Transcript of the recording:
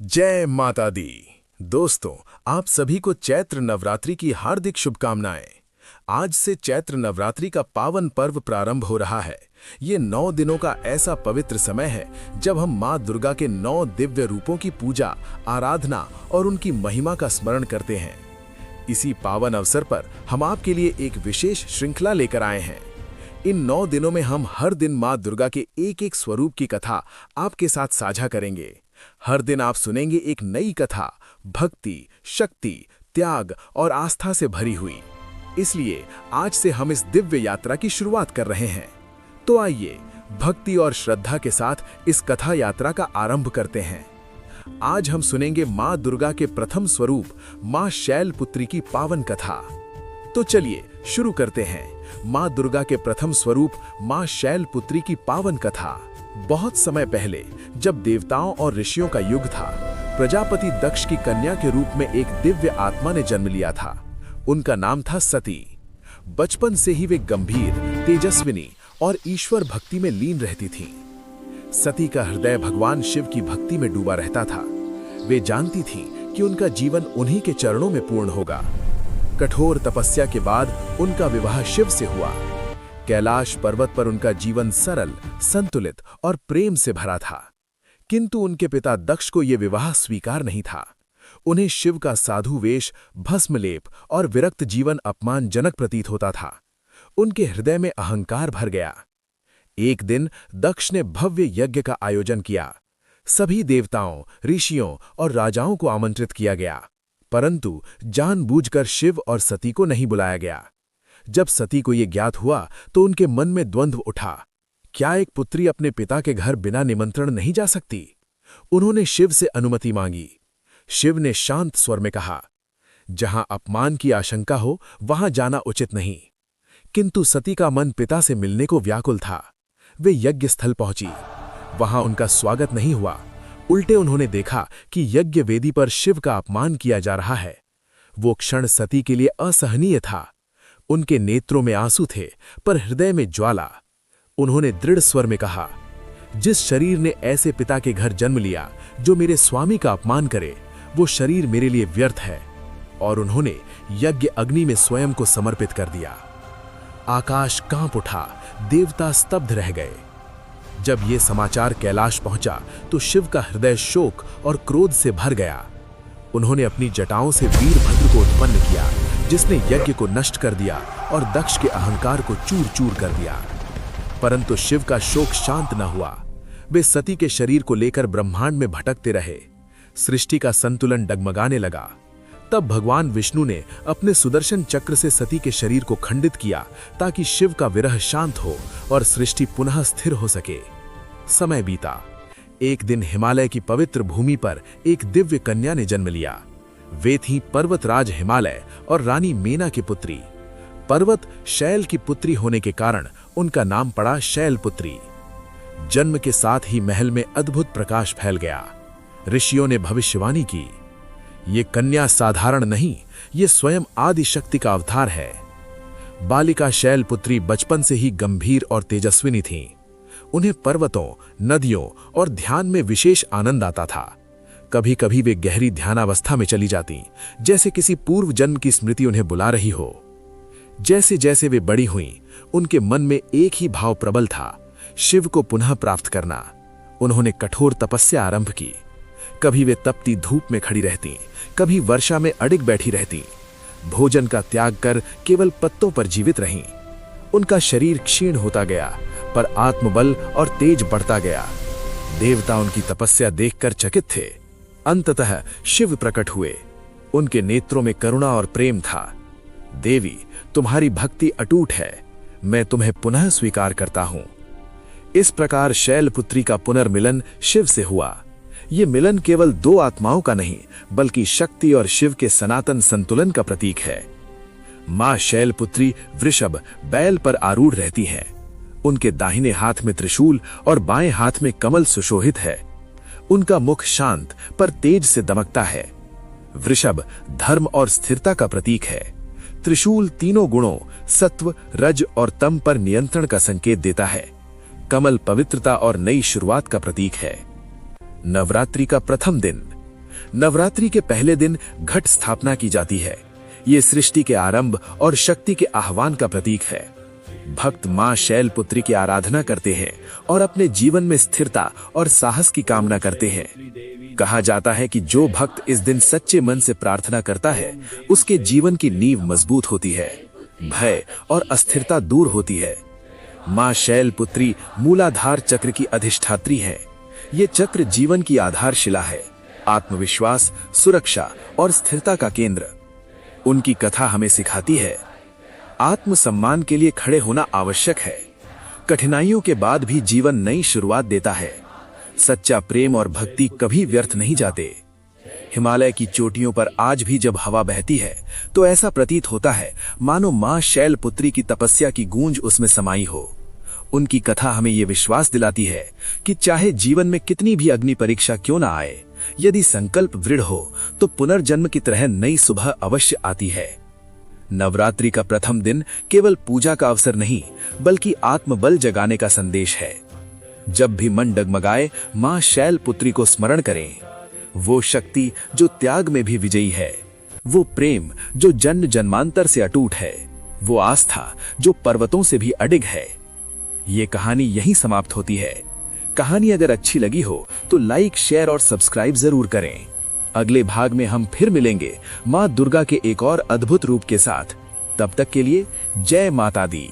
जय माता दी। दोस्तों, आप सभी को चैत्र नवरात्रि की हार्दिक शुभकामनाएं। आज से चैत्र नवरात्रि का पावन पर्व प्रारंभ हो रहा है। ये 9 दिनों का ऐसा पवित्र समय है जब हम माँ दुर्गा के 9 दिव्य रूपों की पूजा, आराधना और उनकी महिमा का स्मरण करते हैं। इसी पावन अवसर पर हम आपके लिए एक विशेष श्रृंखला लेकर आए हैं। इन 9 दिनों में हम हर दिन माँ दुर्गा के एक-एक स्वरूप की कथा आपके साथ साझा करेंगे। हर दिन आप सुनेंगे एक नई कथा, भक्ति, शक्ति, त्याग और आस्था से भरी हुई। इसलिए आज से हम इस दिव्य यात्रा की शुरुआत कर रहे हैं। तो आइए भक्ति और श्रद्धा के साथ इस कथा यात्रा का आरंभ करते हैं। आज हम सुनेंगे माँ दुर्गा के प्रथम स्वरूप माँ शैलपुत्री की पावन कथा। तो चलिए शुरू करते हैं माँ दुर्गा के प्रथम स्वरूप माँ शैलपुत्री की पावन कथा। बहुत समय पहले, जब देवताओं और ऋषियों का युग था, प्रजापति दक्ष की कन्या के रूप में एक दिव्य आत्मा ने जन्म लिया था। उनका नाम था सती। बचपन से ही वे गंभीर, तेजस्विनी और ईश्वर भक्ति में लीन रहती थीं। सती का हृदय भगवान शिव की भक्ति में डूबा रहता था। वे जानती थीं कि उनका जीवन उन्हीं के चरणों में पूर्ण होगा। कठोर तपस्या के बाद उनका विवाह शिव से हुआ। कैलाश पर्वत पर उनका जीवन सरल, संतुलित और प्रेम से भरा था। किंतु उनके पिता दक्ष को यह विवाह स्वीकार नहीं था। उन्हें शिव का साधु वेश, भस्मलेप और विरक्त जीवन अपमानजनक प्रतीत होता था। उनके हृदय में अहंकार भर गया। एक दिन दक्ष ने भव्य यज्ञ का आयोजन किया। सभी देवताओं, ऋषियों और राजाओं को आमंत्रित किया गया, परंतु जानबूझकर शिव और सती को नहीं बुलाया गया। जब सती को यह ज्ञात हुआ तो उनके मन में द्वंद्व उठा। क्या एक पुत्री अपने पिता के घर बिना निमंत्रण नहीं जा सकती? उन्होंने शिव से अनुमति मांगी। शिव ने शांत स्वर में कहा, जहां अपमान की आशंका हो वहां जाना उचित नहीं। किंतु सती का मन पिता से मिलने को व्याकुल था। वे यज्ञ स्थल पहुंची। वहां उनका स्वागत नहीं हुआ। उल्टे उन्होंने देखा कि यज्ञ वेदी पर शिव का अपमान किया जा रहा है। वो क्षण सती के लिए असहनीय था। उनके नेत्रों में आंसू थे, पर हृदय में ज्वाला। उन्होंने दृढ़ स्वर में कहा, जिस शरीर ने ऐसे पिता के घर जन्म लिया जो मेरे स्वामी का अपमान करे, वो शरीर मेरे लिए व्यर्थ है। और उन्होंने यज्ञ अग्नि में स्वयं को समर्पित कर दिया। आकाश कांप उठा, देवता स्तब्ध रह गए। जब ये समाचार कैलाश पहुंचा तो शिव का हृदय शोक और क्रोध से भर गया। उन्होंने अपनी जटाओं से वीरभद्र को उत्पन्न किया, जिसने यज्ञ को नष्ट कर दिया और दक्ष के अहंकार को चूर चूर कर दिया। परंतु शिव का शोक शांत न हुआ। वे सती के शरीर को लेकर ब्रह्मांड में भटकते रहे। सृष्टि का संतुलन डगमगाने लगा। तब भगवान विष्णु ने अपने सुदर्शन चक्र से सती के शरीर को खंडित किया, ताकि शिव का विरह शांत हो और सृष्टि पुनः स्थिर हो सके। समय बीता। एक दिन हिमालय की पवित्र भूमि पर एक दिव्य कन्या ने जन्म लिया। वे थीं पर्वतराज हिमालय और रानी मेना की पुत्री। पर्वत शैल की पुत्री होने के कारण उनका नाम पड़ा शैलपुत्री। जन्म के साथ ही महल में अद्भुत प्रकाश फैल गया। ऋषियों ने भविष्यवाणी की, ये कन्या साधारण नहीं, ये स्वयं आदि शक्ति का अवतार है। बालिका शैलपुत्री बचपन से ही गंभीर और तेजस्विनी थीं। उन्हें पर्वतों, नदियों और ध्यान में विशेष आनंद आता था। कभी कभी वे गहरी ध्यानावस्था में चली जातीं, जैसे किसी पूर्व जन्म की स्मृति उन्हें बुला रही हो। जैसे जैसे वे बड़ी हुईं, उनके मन में एक ही भाव प्रबल था, शिव को पुनः प्राप्त करना। उन्होंने कठोर तपस्या आरंभ की। कभी वे तपती धूप में खड़ी रहतीं, कभी वर्षा में अडिग बैठी रहतीं। भोजन का त्याग कर केवल पत्तों पर जीवित रहीं। उनका शरीर क्षीण होता गया, पर आत्मबल और तेज बढ़ता गया। देवता उनकी तपस्या देखकर चकित थे। अंततः शिव प्रकट हुए। उनके नेत्रों में करुणा और प्रेम था। देवी, तुम्हारी भक्ति अटूट है, मैं तुम्हें पुनः स्वीकार करता हूं। इस प्रकार शैलपुत्री का पुनर्मिलन शिव से हुआ। ये मिलन केवल 2 आत्माओं का नहीं, बल्कि शक्ति और शिव के सनातन संतुलन का प्रतीक है। मां शैलपुत्री वृषभ बैल पर आरूढ़ रहती हैं। उनके दाहिने हाथ में त्रिशूल और बाएं हाथ में कमल सुशोभित है। उनका मुख शांत पर तेज से दमकता है। वृषभ धर्म और स्थिरता का प्रतीक है। त्रिशूल तीनों गुणों सत्व, रज और तम पर नियंत्रण का संकेत देता है। कमल पवित्रता और नई शुरुआत का प्रतीक है। नवरात्रि का प्रथम दिन नवरात्रि के पहले दिन घट स्थापना की जाती है। ये सृष्टि के आरंभ और शक्ति के आह्वान का प्रतीक है। भक्त मां शैलपुत्री की आराधना करते हैं और अपने जीवन में स्थिरता और साहस की कामना करते हैं। कहा जाता है कि जो भक्त इस दिन सच्चे मन से प्रार्थना करता है, उसके जीवन की नींव मजबूत होती है, भय और अस्थिरता दूर होती है। मां शैलपुत्री मूलाधार चक्र की अधिष्ठात्री है। ये चक्र जीवन की आधारशिला है, आत्मविश्वास, सुरक्षा और स्थिरता का केंद्र। उनकी कथा हमें सिखाती है, आत्मसम्मान के लिए खड़े होना आवश्यक है। कठिनाइयों के बाद भी जीवन नई शुरुआत देता है। सच्चा प्रेम और भक्ति कभी व्यर्थ नहीं जाते। हिमालय की चोटियों पर आज भी जब हवा बहती है तो ऐसा प्रतीत होता है मानो मां शैलपुत्री की तपस्या की गूंज उसमें समाई हो। उनकी कथा हमें ये विश्वास दिलाती है कि चाहे जीवन में कितनी भी अग्नि परीक्षा क्यों ना आए, यदि संकल्प दृढ़ हो तो पुनर्जन्म की तरह नई सुबह अवश्य आती है। नवरात्रि का प्रथम दिन केवल पूजा का अवसर नहीं, बल्कि आत्मबल जगाने का संदेश है। जब भी मन डगमगाए, मां शैलपुत्री को स्मरण करें। वो शक्ति जो त्याग में भी विजयी है, वो प्रेम जो जन्म जन्मांतर से अटूट है, वो आस्था जो पर्वतों से भी अडिग है। ये कहानी यहीं समाप्त होती है। कहानी अगर अच्छी लगी हो तो लाइक, शेयर और सब्सक्राइब जरूर करें। अगले भाग में हम फिर मिलेंगे मां दुर्गा के एक और अद्भुत रूप के साथ। तब तक के लिए जय माता दी।